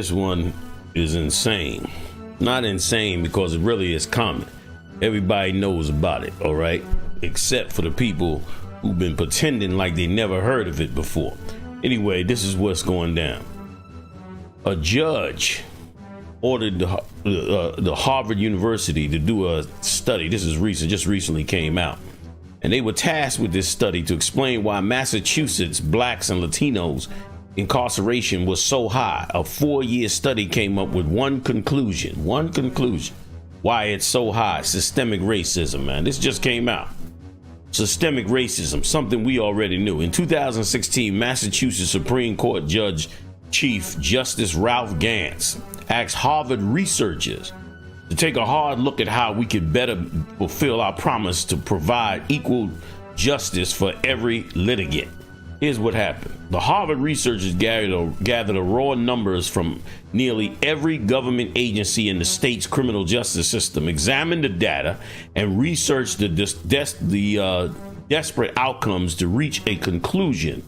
this one is insane. Not insane because it really is common. Everybody knows about it, all right? Except for the people who've been pretending like they never heard of it before. Anyway, this is what's going down. A judge ordered the Harvard University to do a study. This is recent, just recently came out. And they were tasked with this study to explain why Massachusetts blacks and Latinos incarceration was so high. A 4-year study came up with one conclusion, why it's so high. Systemic racism, man. This just came out. Systemic racism, something we already knew. In 2016, Massachusetts Supreme Court Judge Chief Justice Ralph Gants asked Harvard researchers to take a hard look at how we could better fulfill our promise to provide equal justice for every litigant. Here's what happened. The Harvard researchers gathered raw numbers from nearly every government agency in the state's criminal justice system, examined the data, and researched the desperate outcomes to reach a conclusion.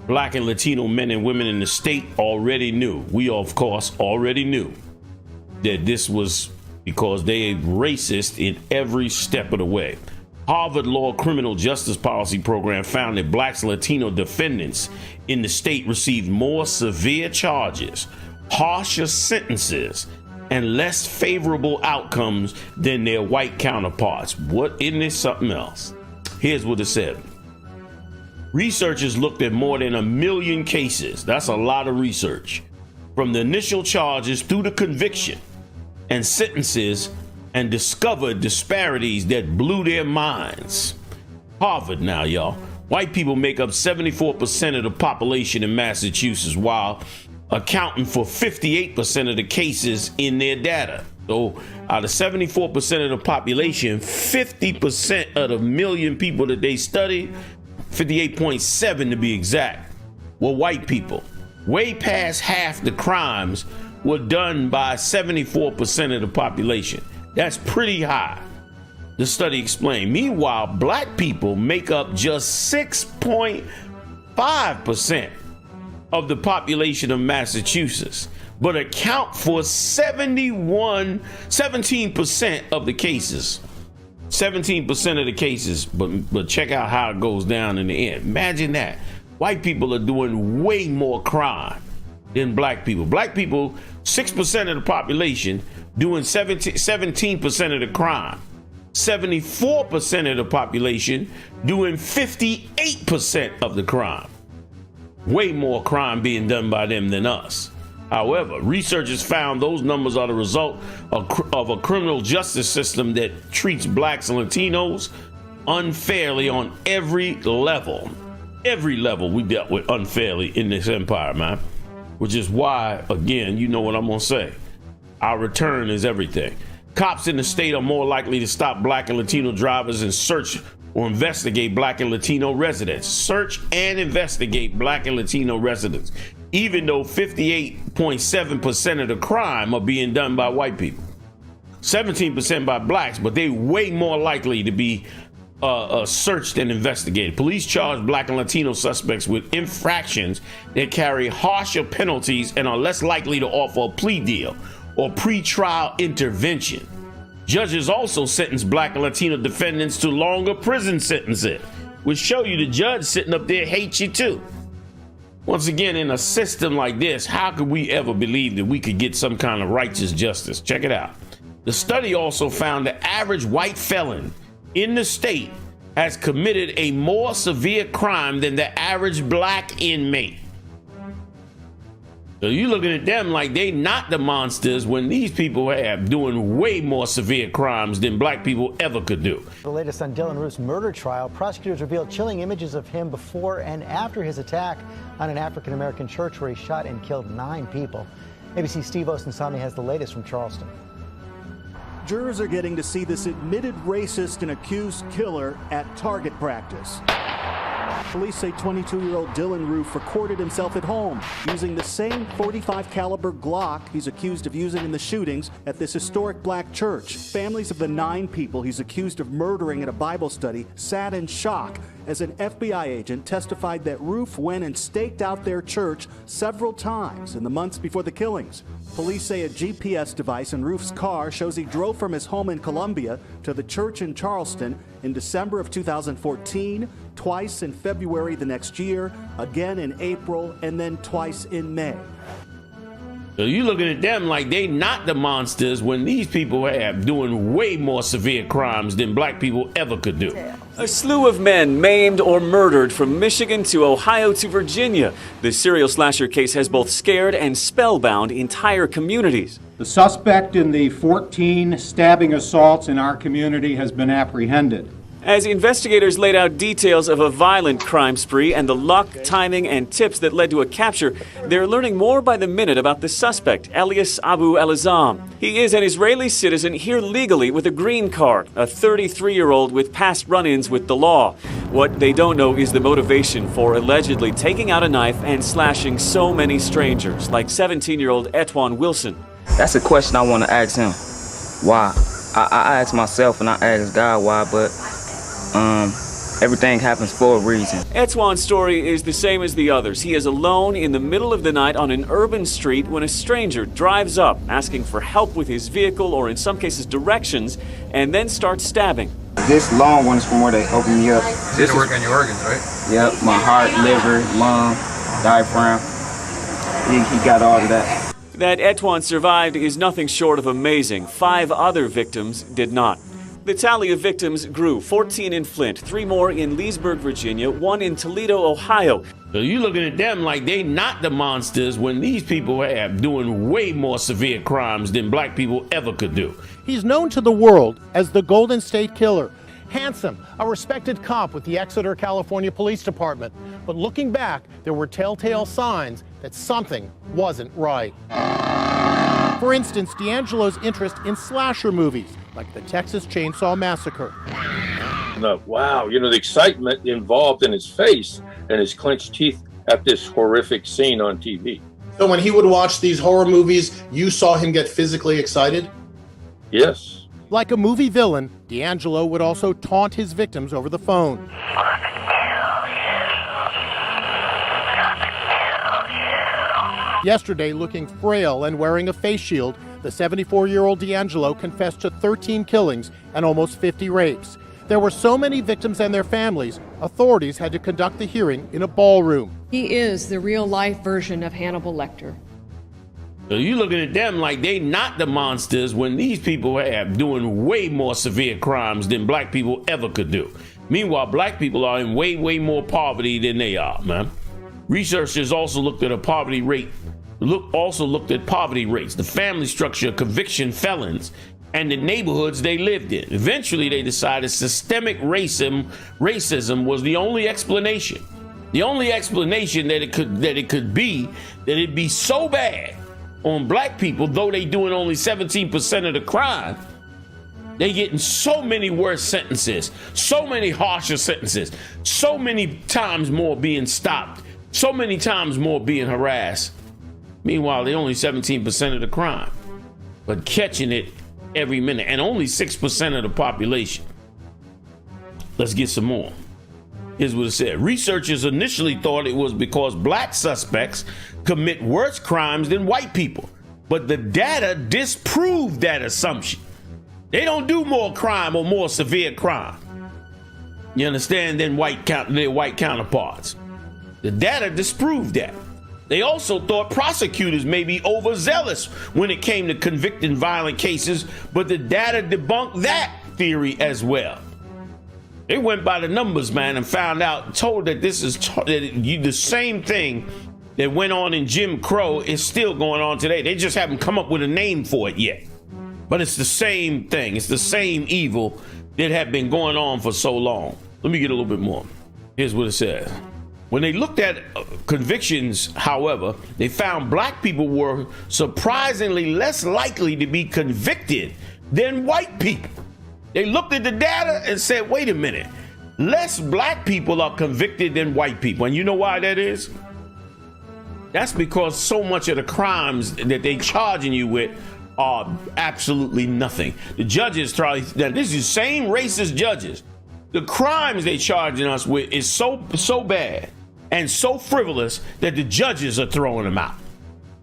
Black and Latino men and women in the state already knew. We, of course, already knew that this was because they are racist in every step of the way. Harvard Law Criminal Justice Policy Program found that blacks and Latino defendants in the state received more severe charges, harsher sentences, and less favorable outcomes than their white counterparts. What, isn't this something else? Here's what it said. Researchers looked at more than 1 million cases. That's a lot of research. From the initial charges through the conviction and sentences, and discovered disparities that blew their minds. Harvard now, y'all. White people make up 74% of the population in Massachusetts, while accounting for 58% of the cases in their data. So out of 74% of the population, 50% of the million people that they studied, 58.7 to be exact, were white people. Way past half the crimes were done by 74% of the population. That's pretty high, the study explained. Meanwhile, black people make up just 6.5% of the population of Massachusetts, but account for 17% of the cases. 17% of the cases, but check out how it goes down in the end. Imagine that. White people are doing way more crime than black people. Black people, 6% of the population, doing 17% of the crime. 74% of the population doing 58% of the crime. Way more crime being done by them than us. However, researchers found those numbers are the result of a criminal justice system that treats blacks and Latinos unfairly on every level. Every level we dealt with unfairly in this empire, man. Which is why, again, you know what I'm gonna say. Our return is everything. Cops in the state are more likely to stop black and Latino drivers and search or investigate black and Latino residents. Search and investigate black and Latino residents, even though 58.7% of the crime are being done by white people. 17% by blacks, but they way more likely to be searched and investigated. Police charge black and Latino suspects with infractions that carry harsher penalties and are less likely to offer a plea deal or pre-trial intervention. Judges also sentence black and Latino defendants to longer prison sentences, which show you the judge sitting up there hates you too. Once again, in a system like this, how could we ever believe that we could get some kind of righteous justice? Check it out. The study also found the average white felon in the state has committed a more severe crime than the average black inmate. So you looking at them like they not the monsters when these people have doing way more severe crimes than black people ever could do. The latest on Dylan Roof's murder trial, prosecutors revealed chilling images of him before and after his attack on an African-American church where he shot and killed 9 people. ABC Steve Osunsami has the latest from Charleston. Jurors are getting to see this admitted racist and accused killer at target practice. Police say 22-year-old Dylan Roof recorded himself at home using the same .45 caliber Glock he's accused of using in the shootings at this historic black church. Families of the 9 people he's accused of murdering at a Bible study sat in shock as an FBI agent testified that Roof went and staked out their church several times in the months before the killings. Police say a GPS device in Roof's car shows he drove from his home in Columbia to the church in Charleston in December of 2014, twice in February the next year, again in April, and then twice in May. So you looking at them like they not the monsters when these people are doing way more severe crimes than black people ever could do. A slew of men maimed or murdered from Michigan to Ohio to Virginia. The serial slasher case has both scared and spellbound entire communities. The suspect in the 14 stabbing assaults in our community has been apprehended. As investigators laid out details of a violent crime spree and the luck, timing, and tips that led to a capture, they're learning more by the minute about the suspect, Elias Abu El-Azam. He is an Israeli citizen here legally with a green card, a 33-year-old with past run-ins with the law. What they don't know is the motivation for allegedly taking out a knife and slashing so many strangers, like 17-year-old Etwan Wilson. That's a question I want to ask him. Why? I ask myself and I ask God why, but everything happens for a reason. Etwan's story is the same as the others. He is alone in the middle of the night on an urban street when a stranger drives up asking for help with his vehicle or in some cases directions and then starts stabbing. This long one is from where they open me up. This work on your organs, right? Yep, my heart, liver, lung, diaphragm. He got all of that. That Etwan survived is nothing short of amazing. 5 other victims did not. The tally of victims grew, 14 in Flint, 3 more in Leesburg, Virginia, 1 in Toledo, Ohio. So you looking at them like they not the monsters when these people are doing way more severe crimes than black people ever could do. He's known to the world as the Golden State Killer. Handsome, a respected cop with the Exeter, California Police Department. But looking back, there were telltale signs that something wasn't right. For instance, D'Angelo's interest in slasher movies, like the Texas Chainsaw Massacre. Wow, the excitement involved in his face and his clenched teeth at this horrific scene on TV. So when he would watch these horror movies, you saw him get physically excited? Yes. Like a movie villain, D'Angelo would also taunt his victims over the phone. Yesterday, looking frail and wearing a face shield, the 74-year-old D'Angelo confessed to 13 killings and almost 50 rapes. There were so many victims and their families, authorities had to conduct the hearing in a ballroom. He is the real-life version of Hannibal Lecter. So you looking at them like they not the monsters when these people are doing way more severe crimes than black people ever could do. Meanwhile, black people are in way more poverty than they are, man. Researchers also looked at poverty rates, the family structure of conviction felons, and the neighborhoods they lived in. Eventually, they decided systemic racism was the only explanation. The only explanation that it could be that it'd be so bad on black people, though they doing only 17% of the crime, they getting so many worse sentences, so many harsher sentences, so many times more being stopped, so many times more being harassed. Meanwhile, they only 17% of the crime, but catching it every minute, and only 6% of the population. Let's get some more. Here's what it said. Researchers initially thought it was because black suspects commit worse crimes than white people, but the data disproved that assumption. They don't do more crime or more severe crime, you understand, than their white counterparts. The data disproved that. They also thought prosecutors may be overzealous when it came to convicting violent cases, but the data debunked that theory as well. They went by the numbers, man, and told that this is the same thing that went on in Jim Crow is still going on today. They just haven't come up with a name for it yet. But it's the same thing. It's the same evil that had been going on for so long. Let me get a little bit more. Here's what it says. When they looked at convictions, however, they found black people were surprisingly less likely to be convicted than white people. They looked at the data and said, wait a minute, less black people are convicted than white people. And you know why that is? That's because so much of the crimes that they charging you with are absolutely nothing. The judges try, now this is same racist judges. The crimes they charging us with is so bad and so frivolous that the judges are throwing them out.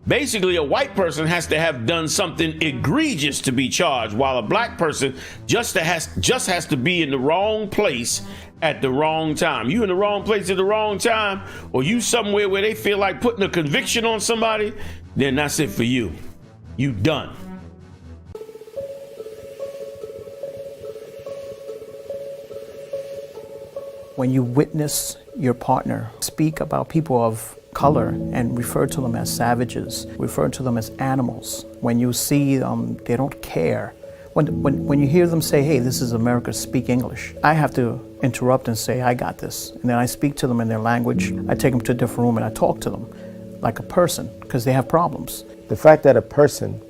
Basically, a white person has to have done something egregious to be charged, while a black person just has to be in the wrong place at the wrong time. You in the wrong place at the wrong time, or you somewhere where they feel like putting a conviction on somebody, then that's it for you. You done. When you witness your partner speak about people of color and refer to them as savages, refer to them as animals, when you see they don't care, when you hear them say, hey, this is America, speak English, I have to interrupt and say, I got this. And then I speak to them in their language. I take them to a different room and I talk to them like a person, because they have problems. The fact that a person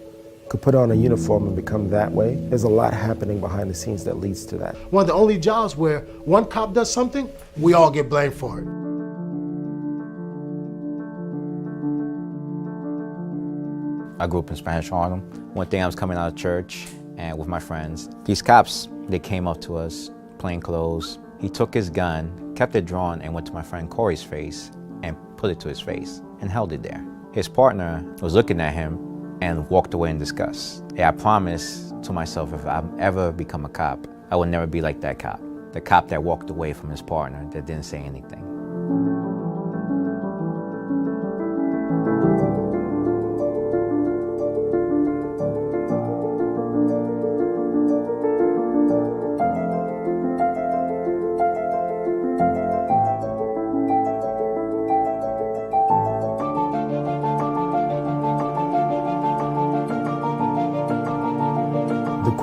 could put on a uniform and become that way, there's a lot happening behind the scenes that leads to that. One of the only jobs where one cop does something, we all get blamed for it. I grew up in Spanish Harlem. One day I was coming out of church and with my friends, these cops, they came up to us, plain clothes. He took his gun, kept it drawn, and went to my friend Corey's face and put it to his face and held it there. His partner was looking at him and walked away in disgust. I promised to myself, if I ever become a cop, I would never be like that cop. The cop that walked away from his partner, that didn't say anything.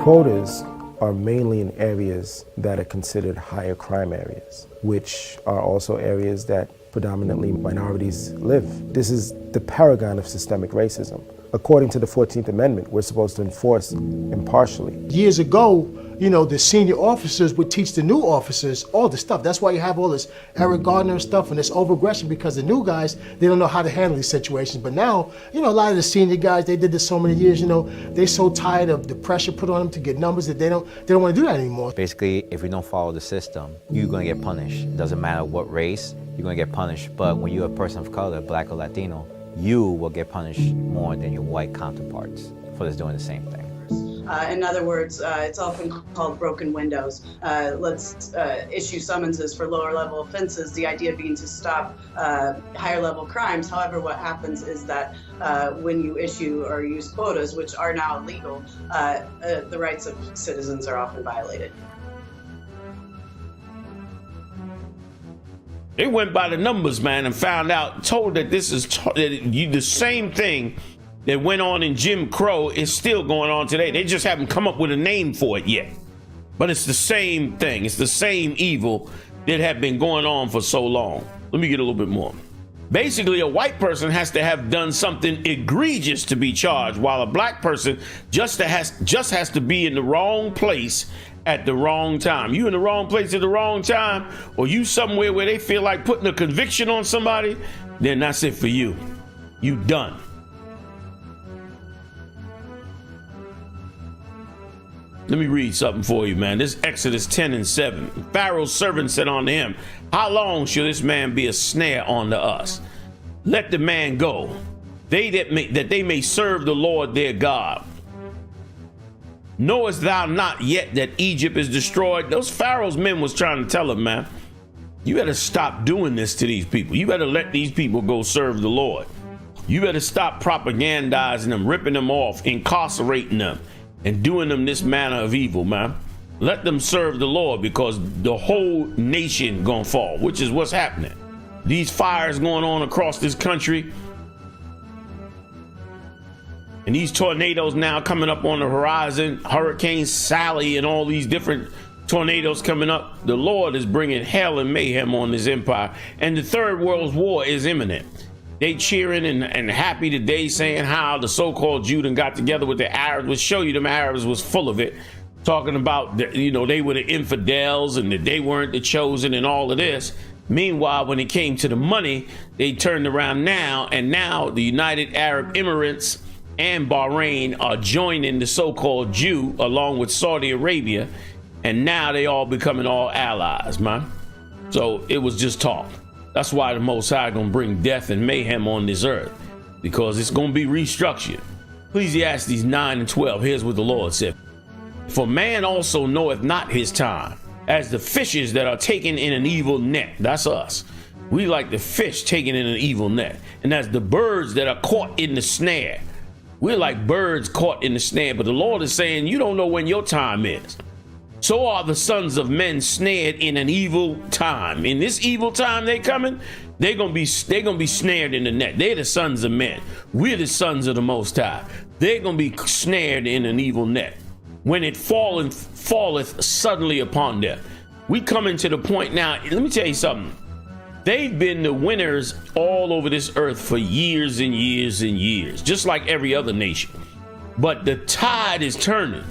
Quotas are mainly in areas that are considered higher crime areas, which are also areas that predominantly minorities live. This is the paragon of systemic racism. According to the 14th Amendment, we're supposed to enforce impartially. Years ago, you know, the senior officers would teach the new officers all the stuff. That's why you have all this Eric Gardner stuff and this overaggression, because the new guys, they don't know how to handle these situations. But now, you know, a lot of the senior guys, they did this so many years, you know, they're so tired of the pressure put on them to get numbers that they don't want to do that anymore. Basically, if you don't follow the system, you're going to get punished. It doesn't matter what race, you're going to get punished. But when you're a person of color, black or Latino, you will get punished more than your white counterparts for just doing the same thing. In other words, it's often called broken windows. Let's issue summonses for lower level offenses, the idea being to stop higher level crimes. However, what happens is that when you issue or use quotas, which are now illegal, the rights of citizens are often violated. They went by the numbers, man, and found out, told that this is the same thing that went on in Jim Crow is still going on today. They just haven't come up with a name for it yet. But it's the same thing. It's the same evil that had been going on for so long. Let me get a little bit more. Basically, a white person has to have done something egregious to be charged, while a black person just has to be in the wrong place at the wrong time. You in the wrong place at the wrong time, or you somewhere where they feel like putting a conviction on somebody, then that's it for you. You done. Let me read something for you, man. This Exodus 10:7. Pharaoh's servant said unto him, how long shall this man be a snare unto us? Let the man go, that they may serve the Lord their God. Knowest thou not yet that Egypt is destroyed? Those Pharaoh's men was trying to tell him, man, you better stop doing this to these people. You better let these people go serve the Lord. You better stop propagandizing them, ripping them off, incarcerating them, and doing them this manner of evil, man. Let them serve the Lord, because the whole nation gonna fall, which is what's happening. These fires going on across this country, and these tornadoes now coming up on the horizon, Hurricane Sally and all these different tornadoes coming up. The Lord is bringing hell and mayhem on this empire, and the Third World War is imminent. They cheering and happy today, saying how the so-called Jew got together with the Arabs, which show you them Arabs was full of it, talking about, they were the infidels and that they weren't the chosen and all of this. Meanwhile, when it came to the money, they turned around now, and now the United Arab Emirates and Bahrain are joining the so-called Jew along with Saudi Arabia, and now they all becoming all allies, man. So it was just talk. That's why the Most High gonna bring death and mayhem on this earth, because it's gonna be restructured. Ecclesiastes 9 and 12, here's what the Lord said. For man also knoweth not his time, as the fishes that are taken in an evil net. That's us. We like the fish taken in an evil net. And as the birds that are caught in the snare. We're like birds caught in the snare. But the Lord is saying, you don't know when your time is. So are the sons of men snared in an evil time. In this evil time they coming, they're gonna be snared in the net. They're the sons of men. We're the sons of the Most High. They're gonna be snared in an evil net. When it falleth suddenly upon them. We coming to the point now. Let me tell you something. They've been the winners all over this earth for years and years and years, just like every other nation. But the tide is turning,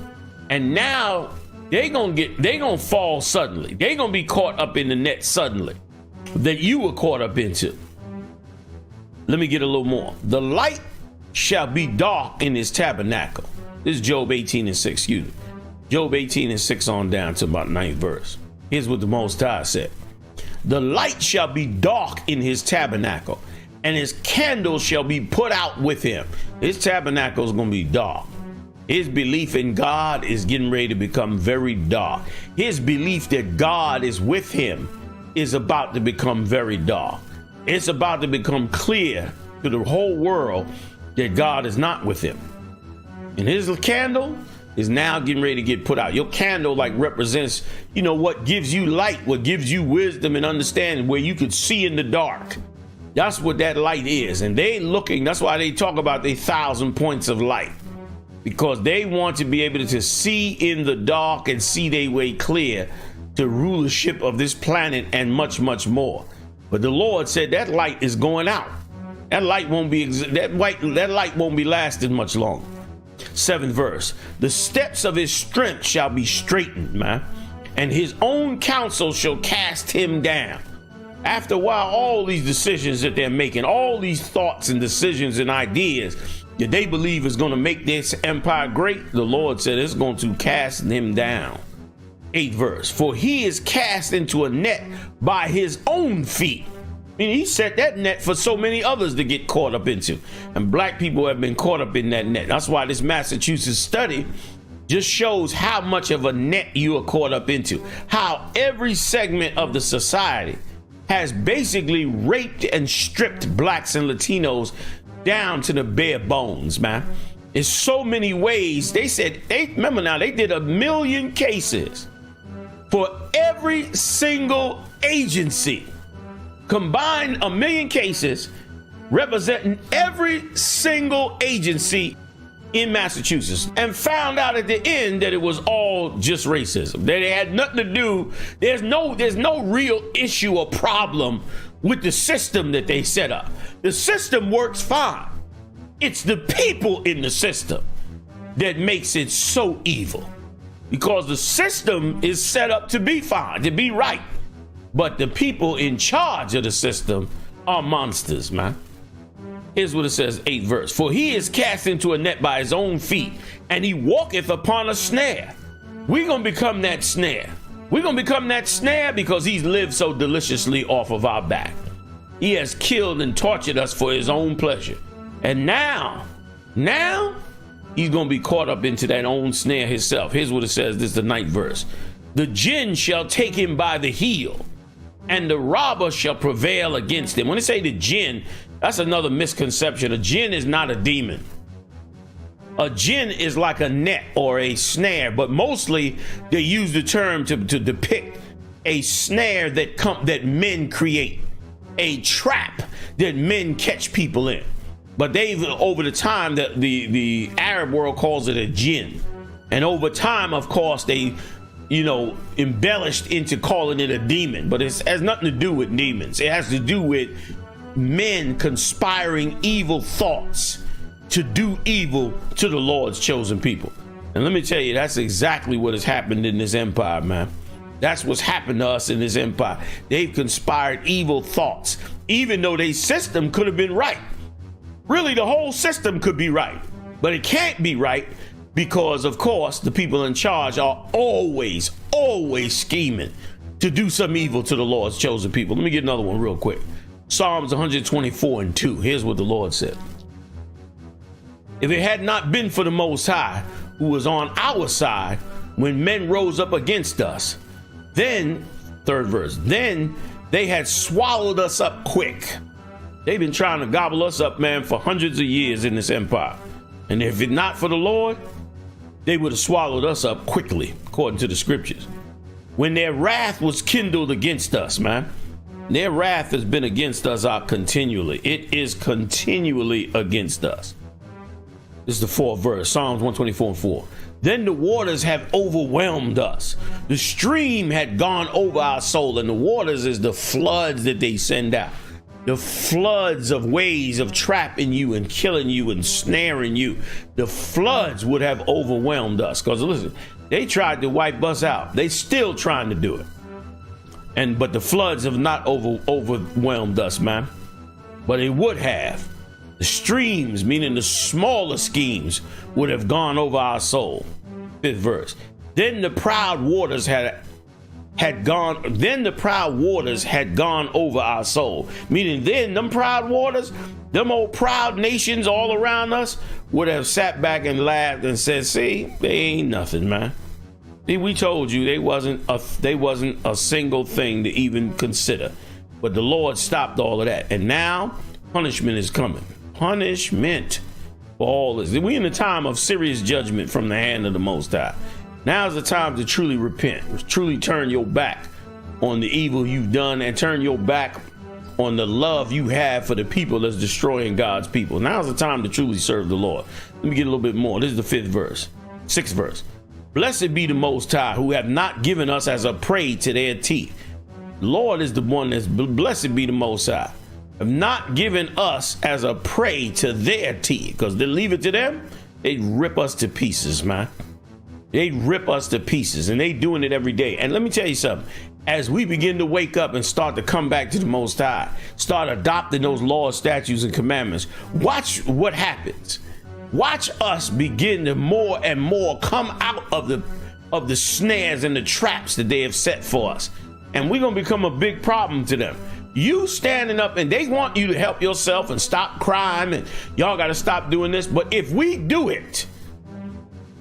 and now they're gonna fall suddenly. They're gonna be caught up in the net suddenly that you were caught up into. Let me get a little more. The light shall be dark in his tabernacle. This is Job 18 and 6, excuse me. Job 18 and 6 on down to about 9th verse. Here's what the Most High said. The light shall be dark in his tabernacle, and his candle shall be put out with him. His tabernacle is going to be dark. His belief in God is getting ready to become very dark. His belief that God is with him is about to become very dark. It's about to become clear to the whole world that God is not with him. And his candle is now getting ready to get put out. Your candle represents, what gives you light, what gives you wisdom and understanding, where you could see in the dark. That's what that light is. And they looking, that's why they talk about the 1,000 points of light, because they want to be able to see in the dark and see their way clear to rulership of this planet and much, much more. But the Lord said that light is going out. That light won't be lasting much longer. 7th verse. The steps of his strength shall be straightened, man, and his own counsel shall cast him down. After a while, all these decisions that they're making, all these thoughts and decisions and ideas that they believe is going to make this empire great, the Lord said it's going to cast him down. 8th verse. For he is cast into a net by his own feet. I mean, he set that net for so many others to get caught up into. And black people have been caught up in that net. That's why this Massachusetts study just shows how much of a net you are caught up into. How every segment of the society has basically raped and stripped blacks and Latinos down to the bare bones, man. In so many ways. They said, remember now, they did 1 million cases for every single agency. Combined 1 million cases representing every single agency in Massachusetts, and found out at the end that it was all just racism. That it had nothing to do. There's no real issue or problem with the system that they set up. The system works fine. It's the people in the system that makes it so evil, because the system is set up to be fine, to be right. But the people in charge of the system are monsters, man. Here's what it says, 8th verse. For he is cast into a net by his own feet, and he walketh upon a snare. We're going to become that snare. We're going to become that snare because he's lived so deliciously off of our back. He has killed and tortured us for his own pleasure. And now he's going to be caught up into that own snare himself. Here's what it says. This is the 9th verse. The GEN shall take him by the heel, and the robber shall prevail against him. When they say the GEN, that's another misconception. A GEN is not a demon. A GEN is like a net or a snare, but mostly they use the term to depict a snare that men create, a trap that men catch people in. But they've, over the time, the Arab world calls it a GEN. And over time, of course, they embellished into calling it a demon, but it has nothing to do with demons. It has to do with men conspiring evil thoughts to do evil to the Lord's chosen people. And let me tell you, that's exactly what has happened in this empire, man. That's what's happened to us in this empire. They've conspired evil thoughts, even though their system could have been right. Really, the whole system could be right, but it can't be right because, of course, the people in charge are always scheming to do some evil to the Lord's chosen people. Let me get another one real quick. Psalms 124:2. Here's what the Lord said. If it had not been for the Most High, who was on our side when men rose up against us, then, third verse, then they had swallowed us up quick. They've been trying to gobble us up, man, for hundreds of years in this empire. And if it not for the Lord, they would have swallowed us up quickly, according to the scriptures. When their wrath was kindled against us, man, their wrath has been against us continually. It is continually against us. This is the fourth verse, Psalms 124:4. Then the waters have overwhelmed us. The stream had gone over our soul, and the waters is the floods that they send out. The floods of ways of trapping you and killing you and snaring you. The floods would have overwhelmed us. Because listen, they tried to wipe us out. They still trying to do it. But the floods have not overwhelmed us, man. But it would have. The streams, meaning the smaller schemes, would have gone over our soul. Fifth verse. Then the proud waters had gone over our soul. Meaning then them proud waters, them old proud nations all around us would have sat back and laughed and said, see, they ain't nothing, man. See, we told you they wasn't a single thing to even consider. But the Lord stopped all of that. And now punishment is coming. Punishment for all this. We in a time of serious judgment from the hand of the Most High. Now's the time to truly repent, truly turn your back on the evil you've done and turn your back on the love you have for the people that's destroying God's people. Now's the time to truly serve the Lord. Let me get a little bit more. This is the sixth verse. Blessed be the Most High, who have not given us as a prey to their teeth. The Lord is the one that's blessed be the Most High. Have not given us as a prey to their teeth, because they leave it to them, they rip us to pieces, man. They rip us to pieces, and they doing it every day. And let me tell you something. As we begin to wake up and start to come back to the Most High, start adopting those laws, statutes, and commandments, watch what happens. Watch us begin to more and more come out of the snares and the traps that they have set for us. And we're going to become a big problem to them. You standing up, and they want you to help yourself and stop crime, and y'all got to stop doing this. But if we do it,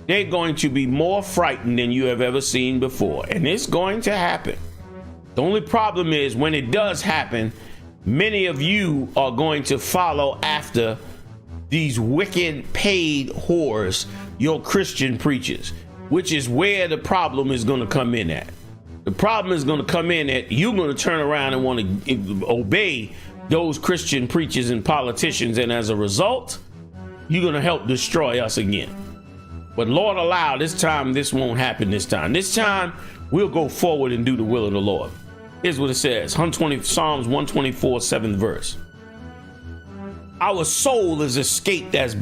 they're going to be more frightened than you have ever seen before. And it's going to happen. The only problem is when it does happen, many of you are going to follow after these wicked paid whores, your Christian preachers, which is where the problem is going to come in at. The problem is going to come in at you're going to turn around and want to obey those Christian preachers and politicians. And as a result, you're going to help destroy us again. But Lord allow this time, this won't happen this time. This time we'll go forward and do the will of the Lord. Here's what it says. Psalms 124, 7th verse. Our soul is escaped as a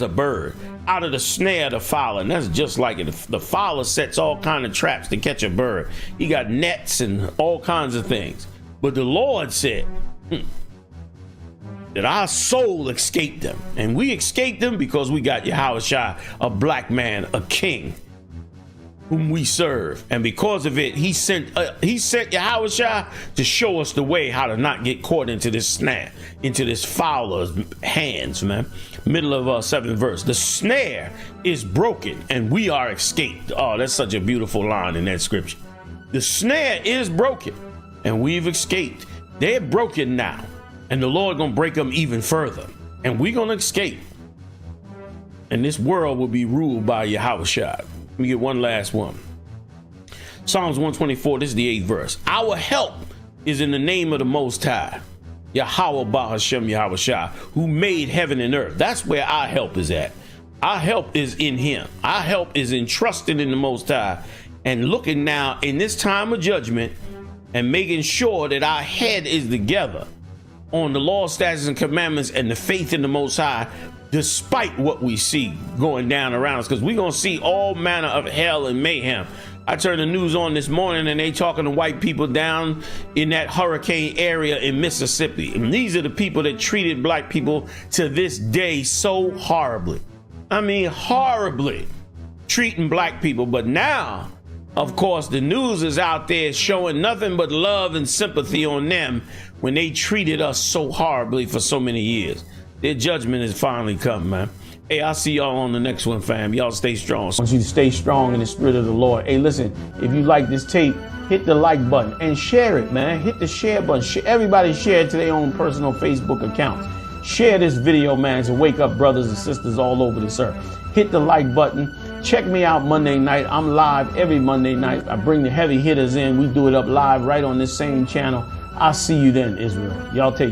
bird out of the snare of the fowler. And that's just like it. The fowler sets all kinds of traps to catch a bird. He got nets and all kinds of things. But the Lord said that our soul escaped them. And we escaped them because we got Yahushua, a black man, a king, whom we serve. And because of it, he sent Yahushua to show us the way how to not get caught into this snare, into this fowler's hands, man. Middle of 7th verse. The snare is broken and we are escaped. Oh, that's such a beautiful line in that scripture. The snare is broken and we've escaped. They're broken now. And the Lord gonna break them even further. And we're gonna escape. And this world will be ruled by Yahushua. Let me get one last one. Psalms 124, this is the 8th verse. Our help is in the name of the Most High, Yahweh Bahashem Yahushua, who made heaven and earth. That's where our help is at. Our help is in him. Our help is in trusting in the Most High and looking now in this time of judgment and making sure that our head is together on the law, statutes, and commandments and the faith in the Most High, despite what we see going down around us, because we're going to see all manner of hell and mayhem. I turned the news on this morning and they talking to white people down in that hurricane area in Mississippi. And these are the people that treated black people to this day so horribly. I mean, horribly treating black people. But now, of course, the news is out there showing nothing but love and sympathy on them when they treated us so horribly for so many years. Their judgment has finally come, man. Hey, I'll see y'all on the next one, fam. Y'all stay strong. I want you to stay strong in the spirit of the Lord. Hey, listen, if you like this tape, hit the like button and share it, man. Hit the share button. Everybody share it to their own personal Facebook accounts. Share this video, man, to wake up brothers and sisters all over this earth. Hit the like button. Check me out Monday night. I'm live every Monday night. I bring the heavy hitters in. We do it up live right on this same channel. I'll see you then, Israel. Y'all take care.